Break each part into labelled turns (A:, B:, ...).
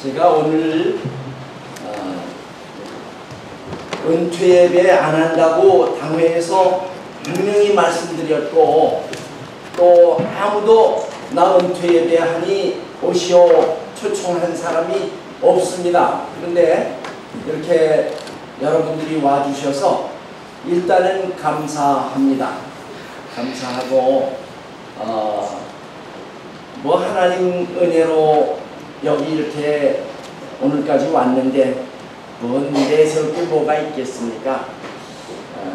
A: 제가 오늘 은퇴 예배 안 한다고 당회에서 분명히 말씀드렸고, 또 아무도 나 은퇴 예배 하니 오시오 초청한 사람이 없습니다. 그런데 이렇게 여러분들이 와주셔서 일단은 감사합니다. 감사하고 뭐 하나님 은혜로 여기 이렇게 오늘까지 왔는데 뭐 내세울 게 뭐가 있겠습니까?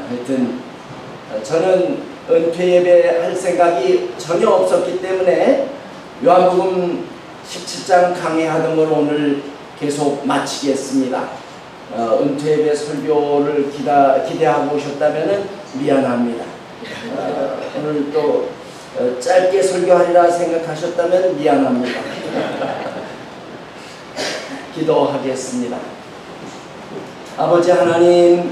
A: 하여튼 저는 은퇴 예배 할 생각이 전혀 없었기 때문에 요한복음 17장 강해하던 걸 오늘 계속 마치겠습니다. 은퇴 예배 설교를 기대하고 오셨다면 미안합니다. 오늘 또 짧게 설교하리라 생각하셨다면 미안합니다. 기도하겠습니다. 아버지 하나님,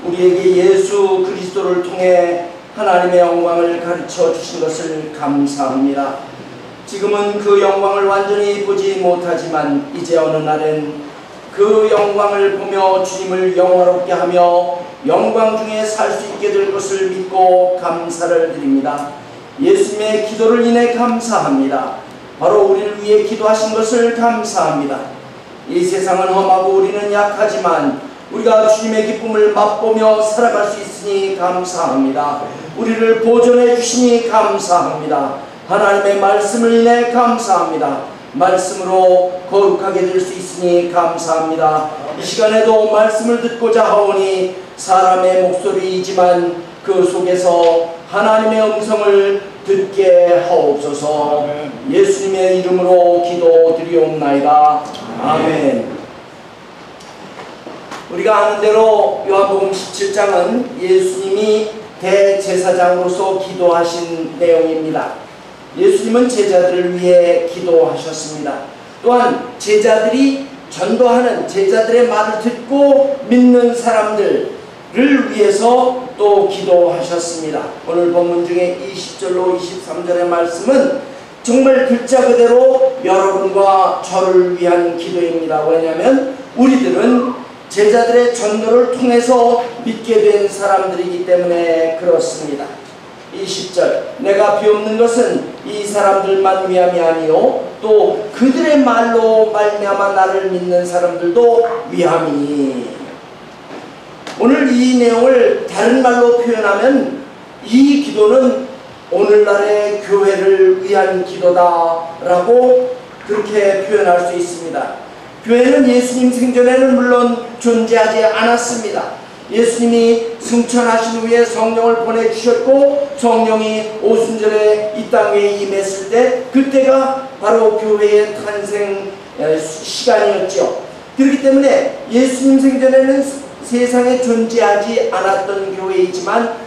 A: 우리에게 예수 그리스도를 통해 하나님의 영광을 가르쳐 주신 것을 감사합니다. 지금은 그 영광을 완전히 보지 못하지만 이제 어느 날엔 그 영광을 보며 주님을 영화롭게 하며 영광 중에 살 수 있게 될 것을 믿고 감사를 드립니다. 예수님의 기도를 인해 감사합니다. 바로 우리를 위해 기도하신 것을 감사합니다. 이 세상은 험하고 우리는 약하지만 우리가 주님의 기쁨을 맛보며 살아갈 수 있으니 감사합니다. 우리를 보존해 주시니 감사합니다. 하나님의 말씀을 인해 감사합니다. 말씀으로 거룩하게 될 수 있으니 감사합니다. 이 시간에도 말씀을 듣고자 하오니 사람의 목소리이지만 그 속에서 하나님의 음성을 듣게 하옵소서. 예수님의 이름으로 기도드리옵나이다. 아멘. 우리가 아는 대로 요한복음 17장은 예수님이 대제사장으로서 기도하신 내용입니다. 예수님은 제자들을 위해 기도하셨습니다. 또한 제자들이 전도하는, 제자들의 말을 듣고 믿는 사람들을 위해서 또 기도하셨습니다. 오늘 본문 중에 20절로 23절의 말씀은 정말 글자 그대로 여러분과 저를 위한 기도입니다. 왜냐하면 우리들은 제자들의 전도를 통해서 믿게 된 사람들이기 때문에 그렇습니다. 20절, 내가 비옵는 것은 이 사람들만 위함이 아니요 또 그들의 말로 말미암아 나를 믿는 사람들도 위함이니. 오늘 이 내용을 다른 말로 표현하면 이 기도는 오늘날의 교회를 위한 기도다라고 그렇게 표현할 수 있습니다. 교회는 예수님 생전에는 물론 존재하지 않았습니다. 예수님이 승천하신 후에 성령을 보내주셨고 성령이 오순절에 이 땅에 임했을 때 그때가 바로 교회의 탄생 시간이었죠. 그렇기 때문에 예수님 생전에는 세상에 존재하지 않았던 교회이지만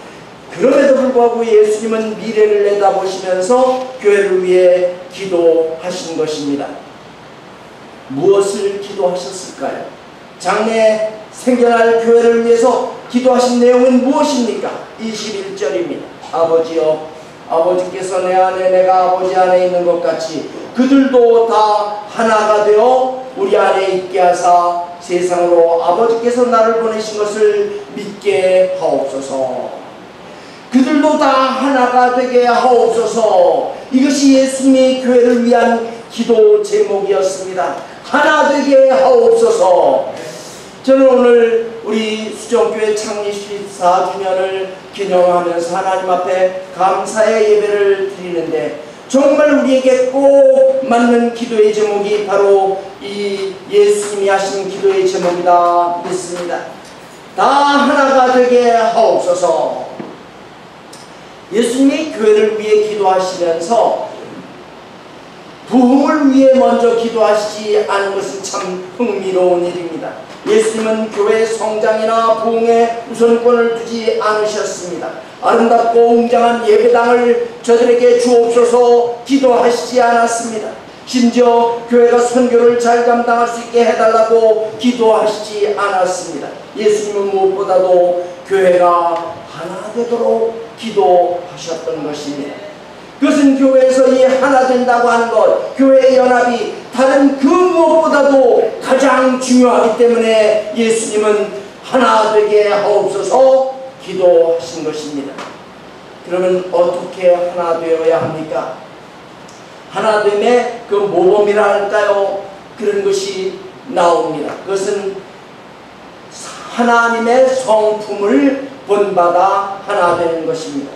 A: 그럼에도 불구하고 예수님은 미래를 내다보시면서 교회를 위해 기도하신 것입니다. 무엇을 기도하셨을까요? 장래 생겨날 교회를 위해서 기도하신 내용은 무엇입니까? 21절입니다. 아버지여, 아버지께서 내 안에 내가 아버지 안에 있는 것 같이 그들도 다 하나가 되어 우리 안에 있게 하사 세상으로 아버지께서 나를 보내신 것을 믿게 하옵소서. 그들도 다 하나가 되게 하옵소서. 이것이 예수님이 교회를 위한 기도 제목이었습니다. 하나 되게 하옵소서. 저는 오늘 우리 수정교회 창립 14주년을 기념하면서 하나님 앞에 감사의 예배를 드리는데 정말 우리에게 꼭 맞는 기도의 제목이 바로 이 예수님이 하신 기도의 제목이다 믿습니다. 다 하나가 되게 하옵소서. 예수님이 교회를 위해 기도하시면서 부흥을 위해 먼저 기도하시지 않은 것은 참 흥미로운 일입니다. 예수님은 교회의 성장이나 부흥에 우선권을 두지 않으셨습니다. 아름답고 웅장한 예배당을 저들에게 주옵소서 기도하시지 않았습니다. 심지어 교회가 선교를 잘 감당할 수 있게 해달라고 기도하시지 않았습니다. 예수님은 무엇보다도 교회가 하나 되도록 기도하셨던 것입니다. 그것은 교회에서 이 하나 된다고 하는 것, 교회의 연합이 다른 그 무엇보다도 그만큼 중요하기 때문에 예수님은 하나 되게 하옵소서 기도하신 것입니다. 그러면 어떻게 하나 되어야 합니까? 하나됨의 그 모범이라 할까요? 그런 것이 나옵니다. 그것은 하나님의 성품을 본받아 하나 되는 것입니다.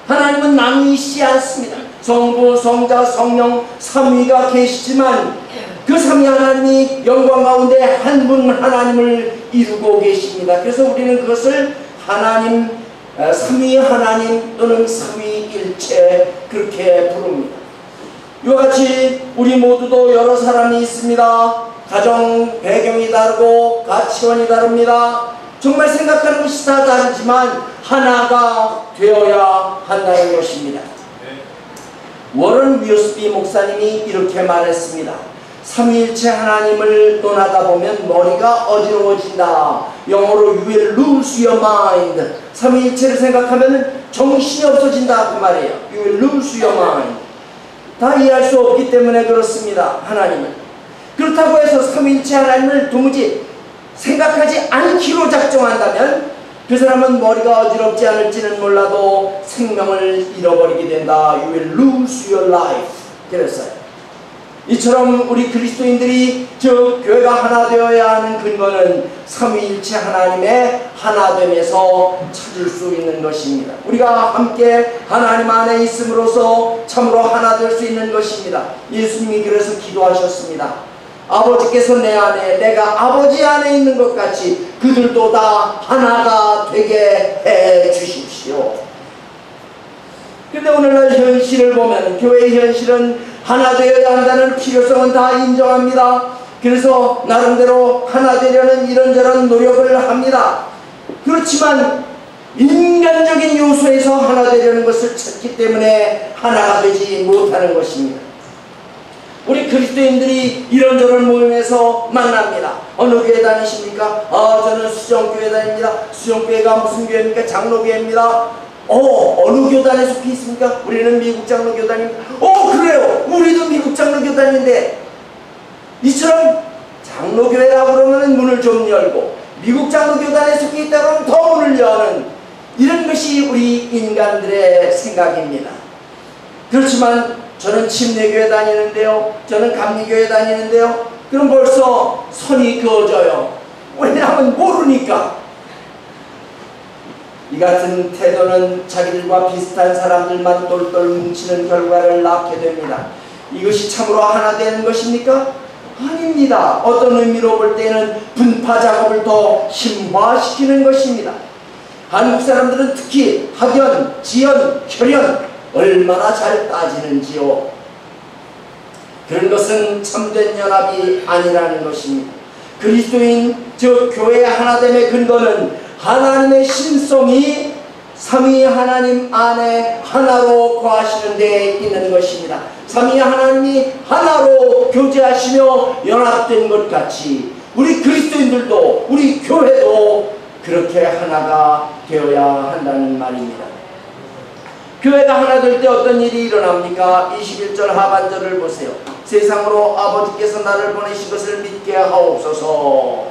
A: 하나님은 나누시지 않습니다. 성부, 성자, 성령 삼위가 계시지만 그 삼위 하나님이 영광 가운데 한 분 하나님을 이루고 계십니다. 그래서 우리는 그것을 하나님, 삼위 하나님 또는 삼위일체 그렇게 부릅니다. 이와 같이 우리 모두도 여러 사람이 있습니다. 가정 배경이 다르고 가치관이 다릅니다. 정말 생각하는 것이 다 다르지만 하나가 되어야 한다는 것입니다. 워런 뮤스비 목사님이 이렇게 말했습니다. 삼위일체 하나님을 논하다 보면 머리가 어지러워진다. 영어로 you will lose your mind. 삼위일체를 생각하면 정신이 없어진다 그 말이에요. You will lose your mind. 다 이해할 수 없기 때문에 그렇습니다. 하나님은. 그렇다고 해서 삼위일체 하나님을 도무지 생각하지 않기로 작정한다면 그 사람은 머리가 어지럽지 않을지는 몰라도 생명을 잃어버리게 된다. You will lose your life. 그랬어요. 이처럼 우리 그리스도인들이 즉 교회가 하나 되어야 하는 근거는 삼위일체 하나님의 하나됨에서 찾을 수 있는 것입니다. 우리가 함께 하나님 안에 있음으로써 참으로 하나 될 수 있는 것입니다. 예수님이 그래서 기도하셨습니다. 아버지께서 내 안에 내가 아버지 안에 있는 것 같이 그들도 다 하나가 되게 해 주십시오. 그런데 오늘날 현실을 보면 교회의 현실은 하나 되어야 한다는 필요성은 다 인정합니다. 그래서 나름대로 하나 되려는 이런저런 노력을 합니다. 그렇지만 인간적인 요소에서 하나 되려는 것을 찾기 때문에 하나가 되지 못하는 것입니다. 우리 그리스도인들이 이런저런 모임에서 만납니다. 어느 교회 다니십니까? 저는 수정교회 다닙니다. 수정교회가 무슨 교회입니까? 장로교회입니다. 어느 교단에 속해 있습니까? 우리는 미국 장로교단입니다. 그래요. 우리도 미국 장로교단인데 이처럼 장로교회라고 그러면 문을 좀 열고 미국 장로교단에 속해 있다 그러면 더 문을 여는 이런 것이 우리 인간들의 생각입니다. 그렇지만 저는 침례교회 다니는데요. 저는 감리교회 다니는데요. 그럼 벌써 선이 그어져요. 왜냐하면 모르니까. 이 같은 태도는 자기들과 비슷한 사람들만 똘똘 뭉치는 결과를 낳게 됩니다. 이것이 참으로 하나 되는 것입니까? 아닙니다. 어떤 의미로 볼 때는 분파 작업을 더 심화시키는 것입니다. 한국 사람들은 특히 학연, 지연, 혈연 얼마나 잘 따지는지요. 그런 것은 참된 연합이 아니라는 것입니다. 그리스도인 즉 교회의 하나됨의 근거는 하나님의 신성이 삼위 하나님 안에 하나로 거하시는 데 있는 것입니다. 삼위 하나님이 하나로 교제하시며 연합된 것 같이 우리 그리스도인들도 우리 교회도 그렇게 하나가 되어야 한다는 말입니다. 교회가 하나 될 때 어떤 일이 일어납니까? 21절 하반절을 보세요. 세상으로 아버지께서 나를 보내신 것을 믿게 하옵소서.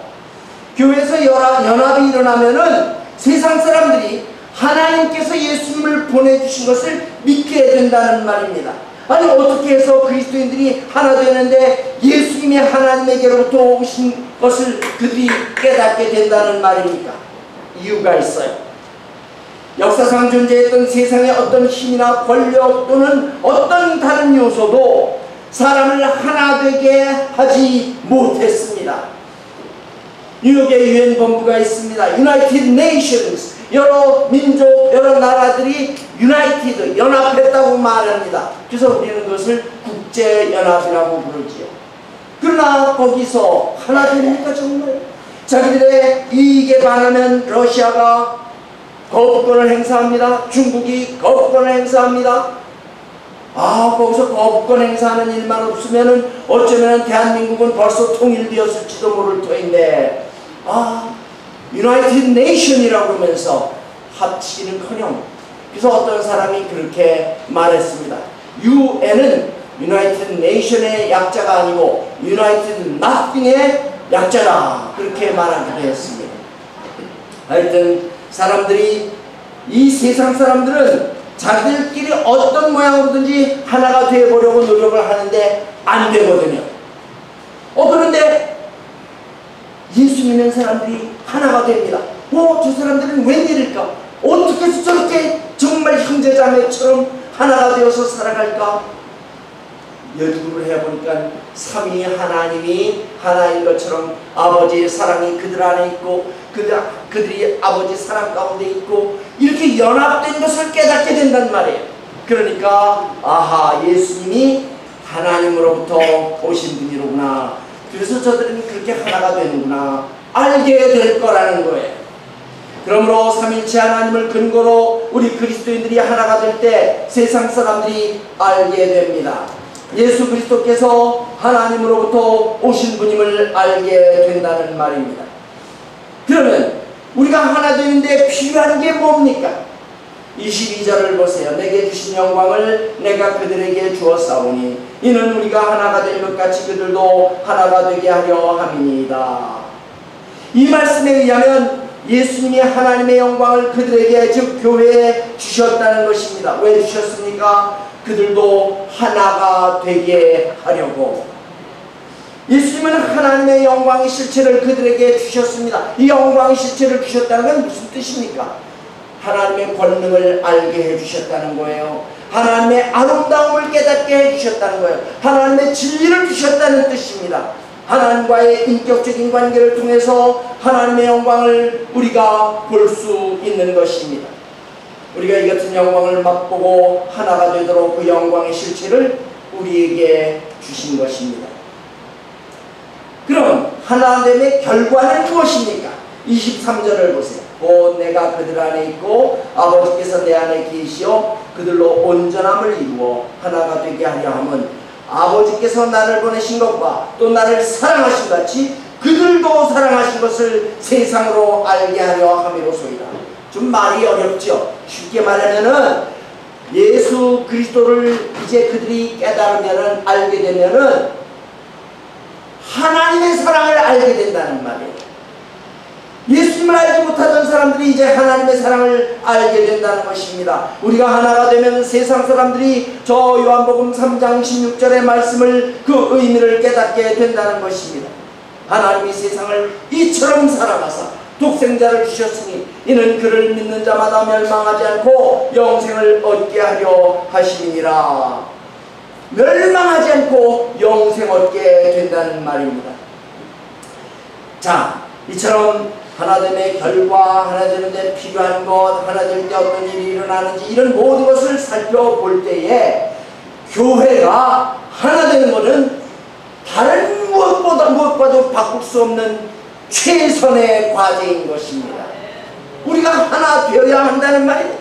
A: 교회에서 연합이 일어나면은 세상 사람들이 하나님께서 예수님을 보내주신 것을 믿게 된다는 말입니다. 아니 어떻게 해서 그리스도인들이 하나 되는데 예수님이 하나님에게로부터 오신 것을 그들이 깨닫게 된다는 말입니까? 이유가 있어요. 역사상 존재했던 세상의 어떤 힘이나 권력 또는 어떤 다른 요소도 사람을 하나 되게 하지 못했습니다. 뉴욕에 유엔 본부가 있습니다. United Nations, 여러 민족, 여러 나라들이 United, 연합했다고 말합니다. 그래서 우리는 그것을 국제연합이라고 부르지요. 그러나 거기서 하나 됩니까 정말? 자기들의 이익에 반하면 러시아가 거부권을 행사합니다. 중국이 거부권을 행사합니다. 거기서 거부권 행사하는 일만 없으면은 어쩌면 대한민국은 벌써 통일되었을지도 모를 터인데 유나이티드 네이션이라고 하면서 합치기는커녕 그래서 어떤 사람이 그렇게 말했습니다. UN은 유나이티드 네이션의 약자가 아니고 유나이티드 나띵의 약자다, 그렇게 말하기도 했습니다. 하여튼 사람들이, 이 세상 사람들은 자기들끼리 어떤 모양으로든지 하나가 되어보려고 노력을 하는데 안 되거든요. 그런데 예수 믿는 사람들이 하나가 됩니다. 저 사람들은 웬일일까? 어떻게 해서 저렇게 정말 형제자매처럼 하나가 되어서 살아갈까? 연구를 해보니까 삼위 하나님이 하나인 것처럼 아버지의 사랑이 그들 안에 있고 그들이 아버지 사랑 가운데 있고 이렇게 연합된 것을 깨닫게 된단 말이에요. 그러니까 아하, 예수님이 하나님으로부터 오신 분이로구나, 그래서 저들은 그렇게 하나가 되는구나 알게 될 거라는 거예요. 그러므로 삼일체 하나님을 근거로 우리 그리스도인들이 하나가 될 때 세상 사람들이 알게 됩니다. 예수 그리스도께서 하나님으로부터 오신 분임을 알게 된다는 말입니다. 그러면 우리가 하나 되는데 필요한 게 뭡니까? 22절을 보세요. 내게 주신 영광을 내가 그들에게 주었사오니 이는 우리가 하나가 될 것 같이 그들도 하나가 되게 하려 함이니이다. 이 말씀에 의하면 예수님이 하나님의 영광을 그들에게, 즉 교회에 주셨다는 것입니다. 왜 주셨습니까? 그들도 하나가 되게 하려고. 예수님은 하나님의 영광의 실체를 그들에게 주셨습니다. 이 영광의 실체를 주셨다는 건 무슨 뜻입니까? 하나님의 권능을 알게 해주셨다는 거예요. 하나님의 아름다움을 깨닫게 해주셨다는 거예요. 하나님의 진리를 주셨다는 뜻입니다. 하나님과의 인격적인 관계를 통해서 하나님의 영광을 우리가 볼 수 있는 것입니다. 우리가 이 같은 영광을 맛보고 하나가 되도록 그 영광의 실체를 우리에게 주신 것입니다. 그럼 하나됨의 결과는 무엇입니까? 23절을 보세요. 곧 내가 그들 안에 있고 아버지께서 내 안에 계시어 그들로 온전함을 이루어 하나가 되게 하려 함은 아버지께서 나를 보내신 것과 또 나를 사랑하신 같이 그들도 사랑하신 것을 세상으로 알게 하려 함이로소이다. 좀 말이 어렵죠. 쉽게 말하면은 예수 그리스도를 이제 그들이 깨달으면은, 알게 되면은 하나님의 사랑을 알게 된다는 말이에요. 예수님을 알지 못하던 사람들이 이제 하나님의 사랑을 알게 된다는 것입니다. 우리가 하나가 되면 세상 사람들이 저 요한복음 3장 16절의 말씀을, 그 의미를 깨닫게 된다는 것입니다. 하나님이 세상을 이처럼 사랑하사 독생자를 주셨으니 이는 그를 믿는 자마다 멸망하지 않고 영생을 얻게 하려 하심이니라. 멸망하지 않고 영생 얻게 된다는 말입니다. 자, 이처럼 하나됨의 결과, 하나 되는데 필요한 것, 하나 될 때 어떤 일이 일어나는지 이런 모든 것을 살펴볼 때에 교회가 하나 되는 것은 다른 무엇과도 바꿀 수 없는 최선의 과제인 것입니다. 우리가 하나 되어야 한다는 말입니다.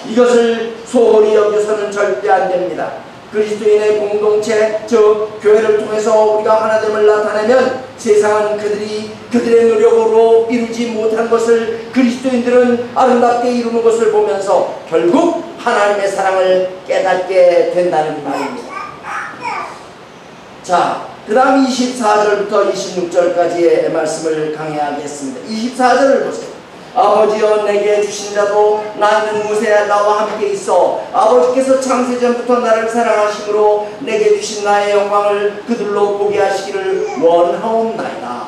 A: 이것을 소홀히 여겨서는 절대 안 됩니다. 그리스도인의 공동체, 즉 교회를 통해서 우리가 하나됨을 나타내면 세상은 그들의 노력으로 이루지 못한 것을 그리스도인들은 아름답게 이루는 것을 보면서 결국 하나님의 사랑을 깨닫게 된다는 말입니다. 자, 그 다음 24절부터 26절까지의 말씀을 강해하겠습니다. 24절을 보세요. 아버지여 내게 주신 자도 나 있는 곳에 나와 함께 있어 아버지께서 창세전부터 나를 사랑하심으로 내게 주신 나의 영광을 그들로 보게 하시기를 원하옵나이다.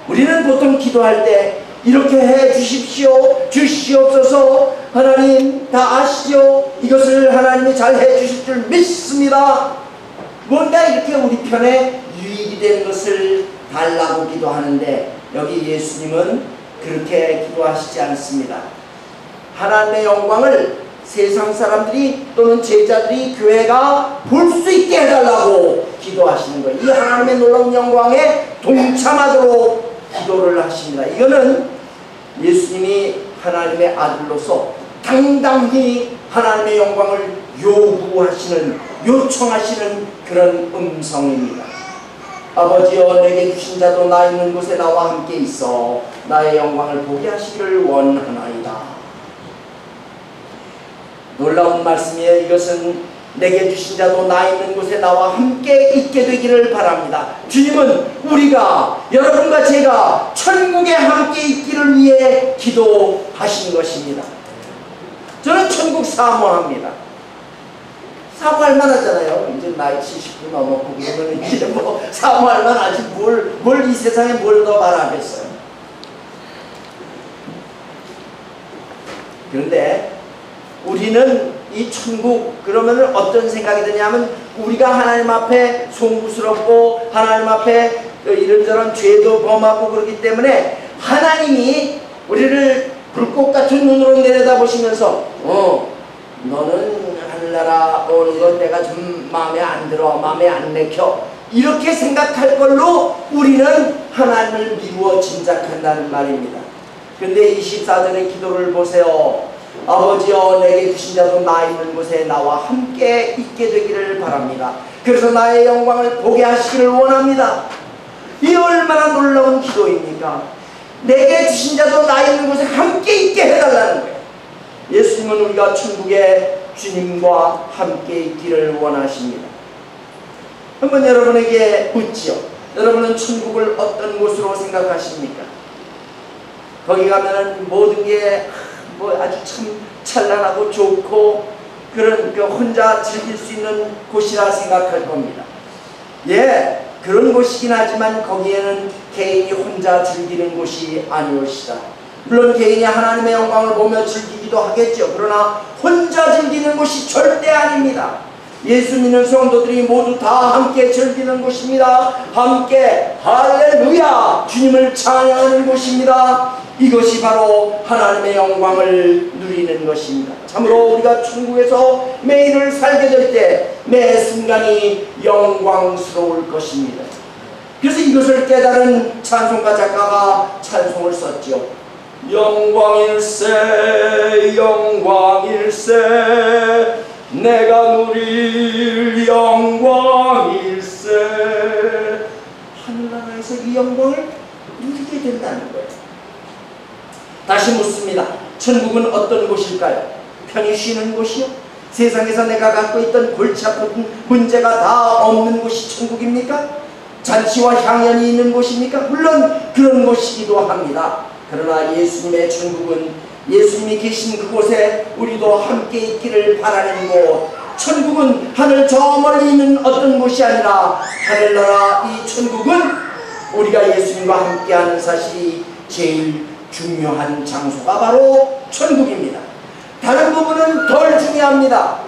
A: 우리는 보통 기도할 때 이렇게 해 주십시오, 주시옵소서, 하나님 다 아시죠? 이것을 하나님이 잘 해 주실 줄 믿습니다. 뭔가 이렇게 우리 편에 유익이 되는 것을 달라고 기도하는데 여기 예수님은 그렇게 기도하시지 않습니다. 하나님의 영광을 세상 사람들이 또는 제자들이, 교회가 볼 수 있게 해달라고 기도하시는 거예요. 이 하나님의 놀라운 영광에 동참하도록 기도를 하십니다. 이거는 예수님이 하나님의 아들로서 당당히 하나님의 영광을 요청하시는 그런 음성입니다. 아버지여 내게 주신 자도 나 있는 곳에 나와 함께 있어 나의 영광을 보게 하시기를 원하나이다. 놀라운 말씀이에요. 이것은 내게 주신 자도 나 있는 곳에 나와 함께 있게 되기를 바랍니다. 주님은 우리가, 여러분과 제가 천국에 함께 있기를 위해 기도하신 것입니다. 저는 천국 사모합니다. 사모할 만하잖아요. 이제 나이 70도 넘었고 그러면 이제 뭐 사모할 만하지 뭘 이 세상에 뭘 더 바라겠어요. 그런데 우리는 이 천국 그러면 어떤 생각이 드냐면, 우리가 하나님 앞에 송구스럽고 하나님 앞에 이런저런 죄도 범하고 그러기 때문에 하나님이 우리를 불꽃 같은 눈으로 내려다보시면서 너는 하늘나라 오는 것 내가 좀 마음에 안 들어, 마음에 안 내켜, 이렇게 생각할 걸로 우리는 하나님을 미루어 짐작한다는 말입니다. 그런데 24절의 기도를 보세요. 아버지여, 내게 주신 자도 나 있는 곳에 나와 함께 있게 되기를 바랍니다. 그래서 나의 영광을 보게 하시기를 원합니다. 이 얼마나 놀라운 기도입니까? 내게 주신 자도 나 있는 곳에 함께 있게 해달라는 거예요. 예수님은 우리가 천국에 주님과 함께 있기를 원하십니다. 한번 여러분에게 묻지요. 여러분은 천국을 어떤 곳으로 생각하십니까? 거기 가면은 모든 게 아주 참 찬란하고 좋고 그런 혼자 즐길 수 있는 곳이라 생각할 겁니다. 예, 그런 곳이긴 하지만 거기에는 개인이 혼자 즐기는 곳이 아니오시다. 물론 개인이 하나님의 영광을 보며 즐기기도 하겠죠. 그러나 혼자 즐기는 곳이 절대 아닙니다. 예수 믿는 성도들이 모두 다 함께 즐기는 곳입니다. 함께 할렐루야 주님을 찬양하는 곳입니다. 이것이 바로 하나님의 영광을 누리는 것입니다. 참으로 우리가 천국에서 매일을 살게 될 때 매 순간이 영광스러울 것입니다. 그래서 이것을 깨달은 찬송가 작가가 찬송을 썼죠. 영광일세 영광일세 내가 누릴 영광일세. 하늘나라에서 이 영광을 누리게 된다는 거예요. 다시 묻습니다. 천국은 어떤 곳일까요? 편히 쉬는 곳이요? 세상에서 내가 갖고 있던 골치 아픈 문제가 다 없는 곳이 천국입니까? 잔치와 향연이 있는 곳입니까? 물론 그런 곳이기도 합니다. 그러나 예수님의 천국은 예수님이 계신 그곳에 우리도 함께 있기를 바라는 곳. 천국은 하늘 저 멀리 있는 어떤 곳이 아니라 하늘나라 이 천국은 우리가 예수님과 함께하는 사실이 제일 중요한 장소가 바로 천국입니다. 다른 부분은 덜 중요합니다.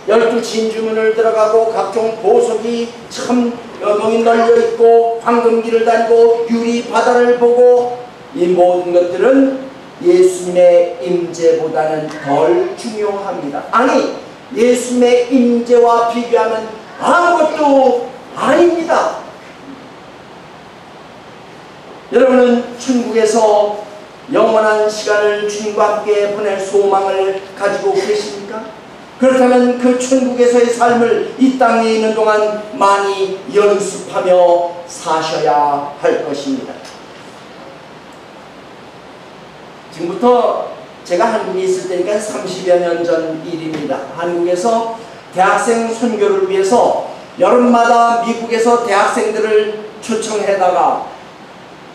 A: 12 진주문을 들어가고 각종 보석이 참 여동이 널려있고 황금길을 다니고 유리 바다를 보고 이 모든 것들은 예수님의 임재보다는 덜 중요합니다. 아니, 예수님의 임재와 비교하면 아무것도 아닙니다. 여러분은 천국에서 영원한 시간을 주님과 함께 보낼 소망을 가지고 계십니까? 그렇다면 그 천국에서의 삶을 이 땅에 있는 동안 많이 연습하며 사셔야 할 것입니다. 지금부터 제가 한국에 있을 때니까 30여 년 전 일입니다. 한국에서 대학생 선교를 위해서 여름마다 미국에서 대학생들을 초청해다가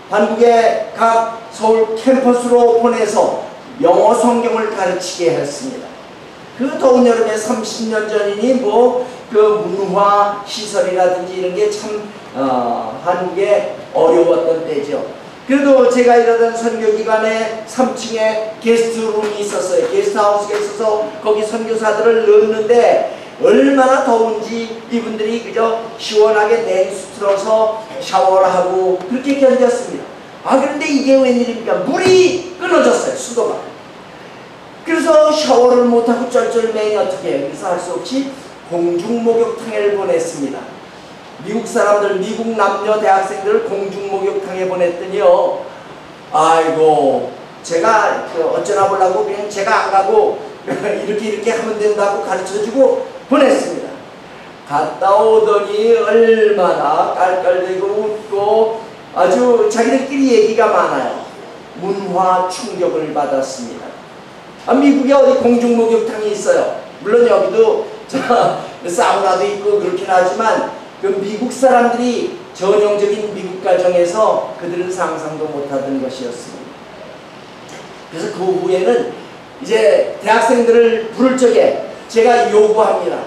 A: 한국의 각 서울 캠퍼스로 보내서 영어 성경을 가르치게 했습니다. 그 더운 여름에 30년 전이니 그 문화 시설이라든지 이런 게 참 한국에 어려웠던 때죠. 그래도 제가 일하던 선교기관에 3층에 게스트룸이 있었어요. 게스트하우스가 있어서 거기 선교사들을 넣었는데 얼마나 더운지 이분들이 그저 시원하게 냉수 틀어서 샤워를 하고 그렇게 견뎠습니다. 그런데 이게 웬일입니까? 물이 끊어졌어요. 수도가. 그래서 샤워를 못하고 쩔쩔매니 어떻게 해요? 그래서 할 수 없이 공중목욕탕을 보냈습니다. 미국 사람들, 미국 남녀 대학생들을 공중목욕탕에 보냈더니요, 아이고 제가 어쩌나 보려고 그냥 제가 안 가고 이렇게 하면 된다고 가르쳐주고 보냈습니다. 갔다 오더니 얼마나 깔깔대고 웃고 아주 자기들끼리 얘기가 많아요. 문화 충격을 받았습니다. 미국에 어디 공중목욕탕이 있어요. 물론 여기도 사우나도 있고 그렇긴 하지만 그 미국 사람들이 전형적인 미국 가정에서 그들은 상상도 못하던 것이었습니다. 그래서 그 후에는 이제 대학생들을 부를 적에 제가 요구합니다.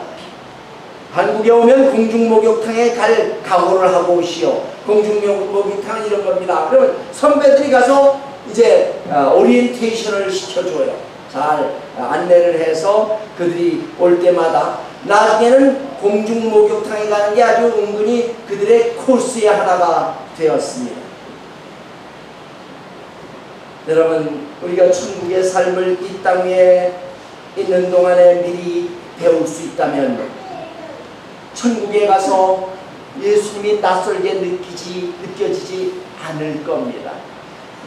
A: 한국에 오면 공중목욕탕에 갈 각오를 하고 오시오. 공중목욕탕은 이런 겁니다. 그러면 선배들이 가서 이제 오리엔테이션을 시켜줘요. 잘 안내를 해서 그들이 올 때마다 나중에는 공중목욕탕에 가는 게 아주 은근히 그들의 코스의 하나가 되었습니다. 여러분, 우리가 천국의 삶을 이 땅 위에 있는 동안에 미리 배울 수 있다면 천국에 가서 예수님이 낯설게 느껴지지 않을 겁니다.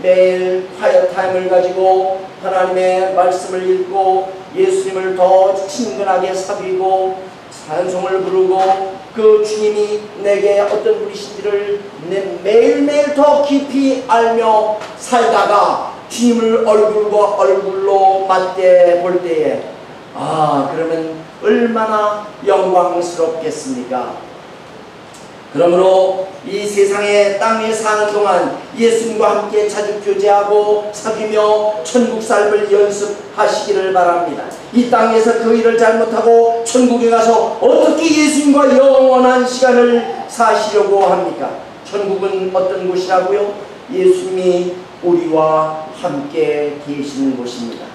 A: 매일 콰이어 타임을 가지고 하나님의 말씀을 읽고 예수님을 더 친근하게 사귀고 찬송을 부르고 그 주님이 내게 어떤 분이신지를 매일매일 더 깊이 알며 살다가 주님을 얼굴과 얼굴로 맞대 볼 때에 그러면 얼마나 영광스럽겠습니까? 그러므로 이 세상에 땅에 사는 동안 예수님과 함께 자주 교제하고 사귀며 천국 삶을 연습하시기를 바랍니다. 이 땅에서 그 일을 잘못하고 천국에 가서 어떻게 예수님과 영원한 시간을 사시려고 합니까? 천국은 어떤 곳이라고요? 예수님이 우리와 함께 계시는 곳입니다.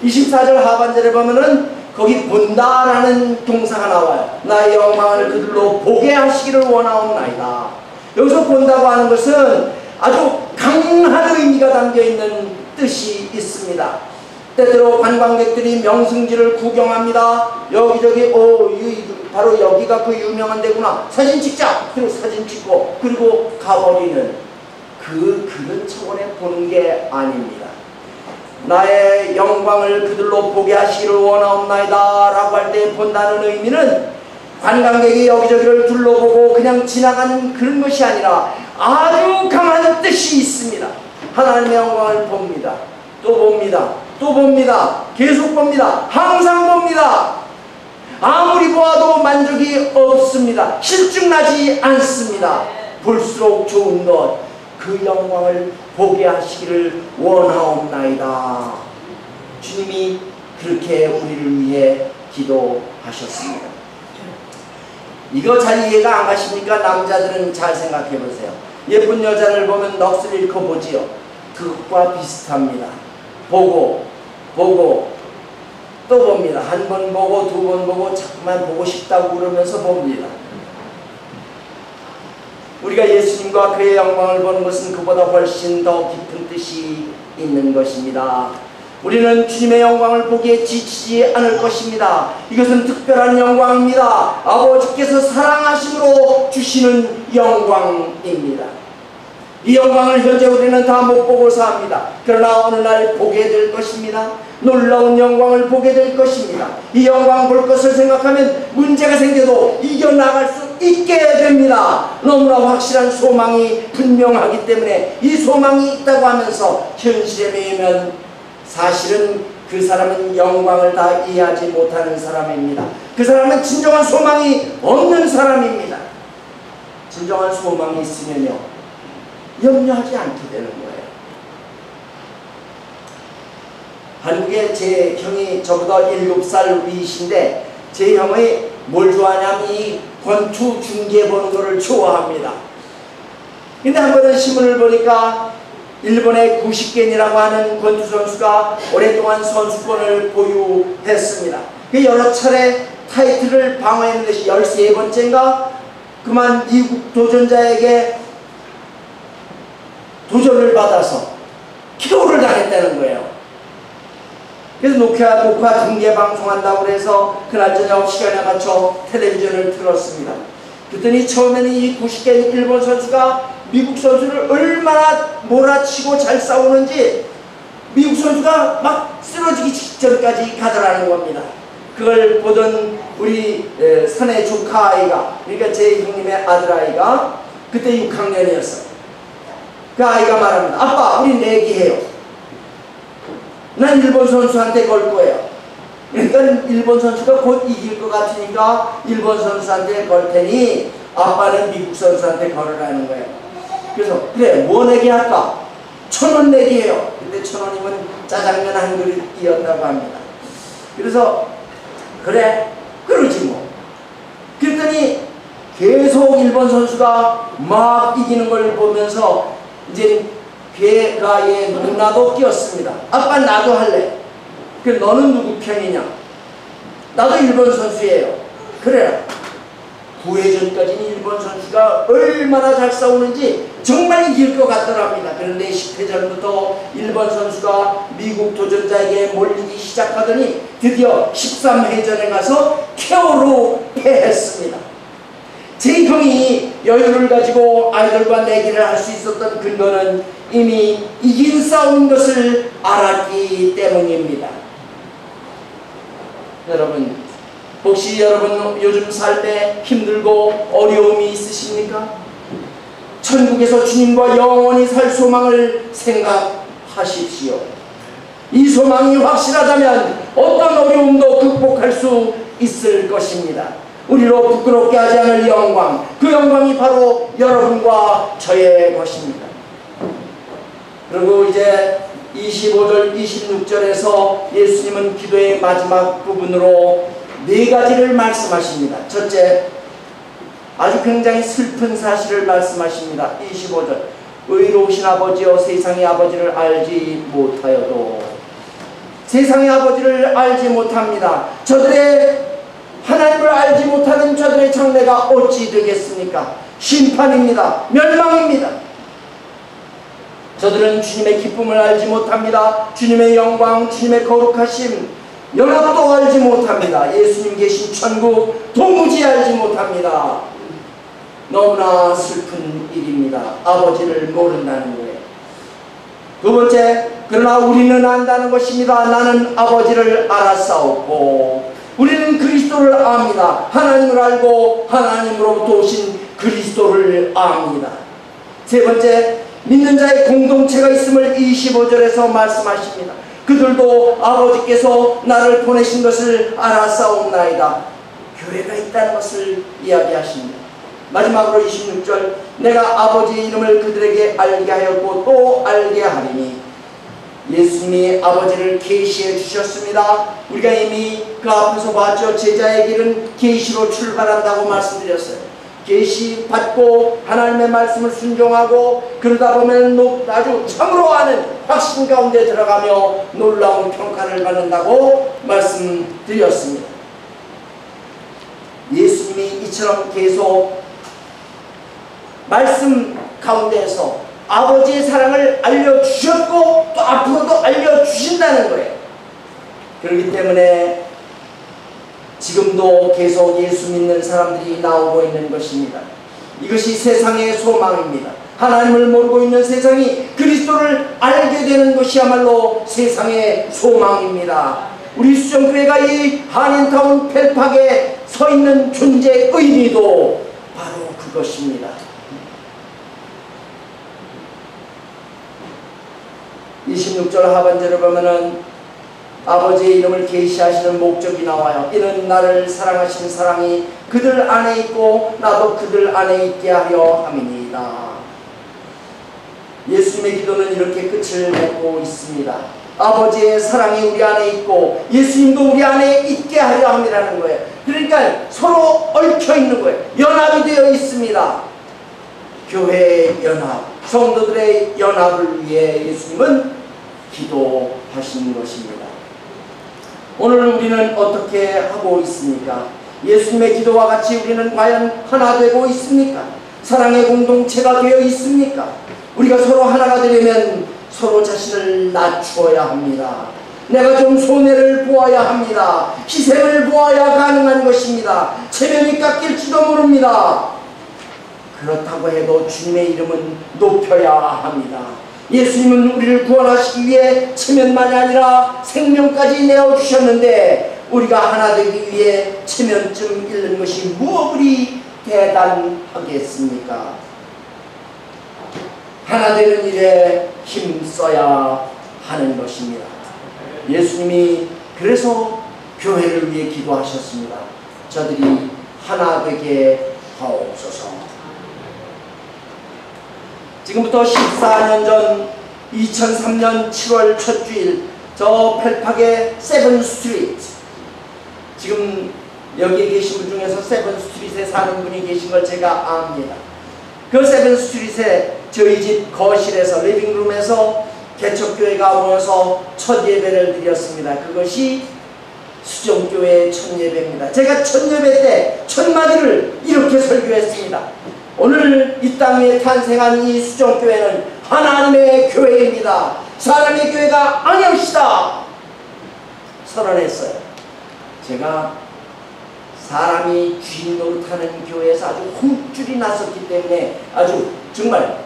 A: 24절 하반절에 보면은 거기 본다라는 동사가 나와요. 나의 영광을 그들로 보게 하시기를 원하옵나이다. 여기서 본다고 하는 것은 아주 강한 의미가 담겨있는 뜻이 있습니다. 때때로 관광객들이 명승지를 구경합니다. 여기저기 바로 여기가 그 유명한 데구나, 사진 찍자. 그리고 사진 찍고 그리고 가버리는 그런 차원에 보는 게 아닙니다. 나의 영광을 그들로 보게 하시기를 원하옵나이다 라고 할 때 본다는 의미는 관광객이 여기저기를 둘러보고 그냥 지나가는 그런 것이 아니라 아주 강한 뜻이 있습니다. 하나님의 영광을 봅니다. 또 봅니다. 또 봅니다. 계속 봅니다. 항상 봅니다. 아무리 보아도 만족이 없습니다. 실증나지 않습니다. 볼수록 좋은 것, 그 영광을 보게 하시기를 원하옵나이다. 주님이 그렇게 우리를 위해 기도하셨습니다. 이거 잘 이해가 안 가십니까? 남자들은 잘 생각해 보세요. 예쁜 여자를 보면 넋을 잃고 보지요. 그것과 비슷합니다. 보고 또 봅니다. 한 번 보고 두 번 보고 자꾸만 보고 싶다고 그러면서 봅니다. 우리가 예수님과 그의 영광을 보는 것은 그보다 훨씬 더 깊은 뜻이 있는 것입니다. 우리는 주님의 영광을 보기에 지치지 않을 것입니다. 이것은 특별한 영광입니다. 아버지께서 사랑하심으로 주시는 영광입니다. 이 영광을 현재 우리는 다 못 보고 삽니다. 그러나 어느 날 보게 될 것입니다. 놀라운 영광을 보게 될 것입니다. 이 영광 볼 것을 생각하면 문제가 생겨도 이겨나갈 수 있게 됩니다. 너무나 확실한 소망이 분명하기 때문에 이 소망이 있다고 하면서 현실에 매이면 사실은 그 사람은 영광을 다 이해하지 못하는 사람입니다. 그 사람은 진정한 소망이 없는 사람입니다. 진정한 소망이 있으면요, 염려하지 않게 되는 거예요. 한국에 제 형이 저보다 7살 위이신데 제 형이 뭘 좋아하냐면 이 권투 중계 보는 거를 좋아합니다. 근데 한 번은 신문을 보니까 일본의 구식겐이라고 하는 권투 선수가 오랫동안 선수권을 보유했습니다. 그 여러 차례 타이틀을 방어했는 것이 13번째인가 그만 미국 도전자에게 도전을 받아서 KO를 당했다는 거예요. 그래서 녹화 중계 방송한다고 해서 그날 저녁 시간에 맞춰 텔레비전을 틀었습니다. 그랬더니 처음에는 이 90개 일본 선수가 미국 선수를 얼마나 몰아치고 잘 싸우는지 미국 선수가 막 쓰러지기 직전까지 가더라는 겁니다. 그걸 보던 우리 사내 조카 아이가, 그러니까 제 형님의 아들아이가 그때 6학년이었어요. 그 아이가 말합니다. 아빠, 우리 내기해요. 난 일본 선수한테 걸 거예요. 그러니까 일본 선수가 곧 이길 것 같으니까 일본 선수한테 걸 테니 아빠는 미국 선수한테 걸으라는 거예요. 그래서 그래 뭐 내기 할까? 1,000원 내기해요. 근데 1,000원이면 짜장면 한 그릇이었다고 합니다. 그래서 그래 그러지 뭐. 그랬더니 계속 일본 선수가 막 이기는 걸 보면서 이제 걔가 얘 누나도 끼었습니다. 아빠 나도 할래. 그래 너는 누구 편이냐? 나도 일본 선수예요. 그래라. 9회전까지는 일본 선수가 얼마나 잘 싸우는지 정말 이길 것 같더랍니다. 그런데 10회전부터 일본 선수가 미국 도전자에게 몰리기 시작하더니 드디어 13회전에 가서 KO로 패했습니다. 제 형이 여유를 가지고 아이들과 내기를 할 수 있었던 근거는 이미 이긴 싸움인 것을 알았기 때문입니다. 여러분, 혹시 여러분 요즘 삶에 힘들고 어려움이 있으십니까? 천국에서 주님과 영원히 살 소망을 생각하십시오. 이 소망이 확실하다면 어떤 어려움도 극복할 수 있을 것입니다. 우리로 부끄럽게 하지 않을 영광, 그 영광이 바로 여러분과 저의 것입니다. 그리고 이제 25절, 26절에서 예수님은 기도의 마지막 부분으로 4가지를 말씀하십니다. 첫째, 아주 굉장히 슬픈 사실을 말씀하십니다. 25절, 의로우신 아버지여 세상의 아버지를 알지 못하여도. 세상의 아버지를 알지 못합니다. 저들의 하나님을 알지 못하는 저들의 장래가 어찌 되겠습니까? 심판입니다. 멸망입니다. 저들은 주님의 기쁨을 알지 못합니다. 주님의 영광, 주님의 거룩하심, 연합도 알지 못합니다. 예수님 계신 천국 도무지 알지 못합니다. 너무나 슬픈 일입니다. 아버지를 모른다는 거예요. 두 번째, 그러나 우리는 안다는 것입니다. 나는 아버지를 알았사옵고. 우리는 그리스도를 압니다. 하나님을 알고 하나님으로부터 오신 그리스도를 압니다. 세 번째, 믿는 자의 공동체가 있음을 25절에서 말씀하십니다. 그들도 아버지께서 나를 보내신 것을 알았사옵나이다. 교회가 있다는 것을 이야기하십니다. 마지막으로 26절, 내가 아버지의 이름을 그들에게 알게 하였고 또 알게 하리니. 예수님이 아버지를 계시해 주셨습니다. 우리가 이미 그 앞에서 봤죠. 제자의 길은 계시로 출발한다고 말씀드렸어요. 계시 받고 하나님의 말씀을 순종하고 그러다 보면 아주 참으로 아는 확신 가운데 들어가며 놀라운 평가를 받는다고 말씀드렸습니다. 예수님이 이처럼 계속 말씀 가운데에서 아버지의 사랑을 알려주셨고 또 앞으로도 알려주신다는 거예요. 그렇기 때문에 지금도 계속 예수 믿는 사람들이 나오고 있는 것입니다. 이것이 세상의 소망입니다. 하나님을 모르고 있는 세상이 그리스도를 알게 되는 것이야말로 세상의 소망입니다. 우리 수정교회가 이 한인타운 펠팍에 서 있는 존재의 의미도 바로 그것입니다. 26절 하반절에 보면은 아버지의 이름을 계시하시는 목적이 나와요. 이는 나를 사랑하시는 사랑이 그들 안에 있고 나도 그들 안에 있게 하려 함이니이다. 예수님의 기도는 이렇게 끝을 맺고 있습니다. 아버지의 사랑이 우리 안에 있고 예수님도 우리 안에 있게 하려 함이라는 거예요. 그러니까 서로 얽혀 있는 거예요. 연합이 되어 있습니다. 교회의 연합, 성도들의 연합을 위해 예수님은 기도하신 것입니다. 오늘 우리는 어떻게 하고 있습니까? 예수님의 기도와 같이 우리는 과연 하나 되고 있습니까? 사랑의 공동체가 되어 있습니까? 우리가 서로 하나가 되려면 서로 자신을 낮추어야 합니다. 내가 좀 손해를 보아야 합니다. 희생을 보아야 가능한 것입니다. 체면이 깎일지도 모릅니다. 그렇다고 해도 주님의 이름은 높여야 합니다. 예수님은 우리를 구원하시기 위해 체면만이 아니라 생명까지 내어주셨는데 우리가 하나 되기 위해 체면쯤 잃는 것이 무엇 그리 대단하겠습니까? 하나 되는 일에 힘써야 하는 것입니다. 예수님이 그래서 교회를 위해 기도하셨습니다. 저들이 하나 되게 하옵소서. 지금부터 14년 전 2003년 7월 첫 주일 저 펠팍의 세븐 스트리트, 지금 여기에 계신 분 중에서 세븐 스트리트에 사는 분이 계신 걸 제가 압니다. 그 세븐 스트리트에 저희 집 거실에서, 리빙룸에서 개척교회가 모여서 첫 예배를 드렸습니다. 그것이 수정교회의 첫 예배입니다. 제가 첫 예배 때 첫 마디를 이렇게 설교했습니다. 오늘 이 땅에 탄생한 이 수정교회는 하나님의 교회입니다. 사람의 교회가 아니옵시다 선언했어요. 제가 사람이 주인 노릇하는 교회에서 아주 혼쭐이 났었기 때문에 아주 정말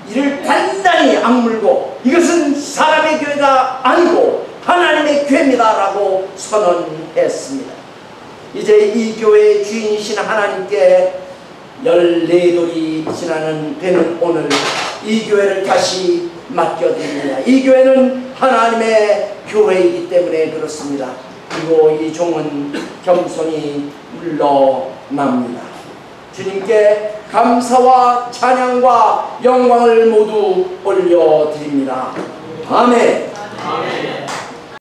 A: 이를 단단히 악물고 이것은 사람의 교회가 아니고 하나님의 교회입니다 라고 선언했습니다. 이제 이 교회의 주인이신 하나님께 14돌이 되는 오늘 이 교회를 다시 맡겨드립니다. 이 교회는 하나님의 교회이기 때문에 그렇습니다. 그리고 이 종은 겸손히 물러납니다. 주님께 감사와 찬양과 영광을 모두 올려드립니다. 아멘.
B: 아멘.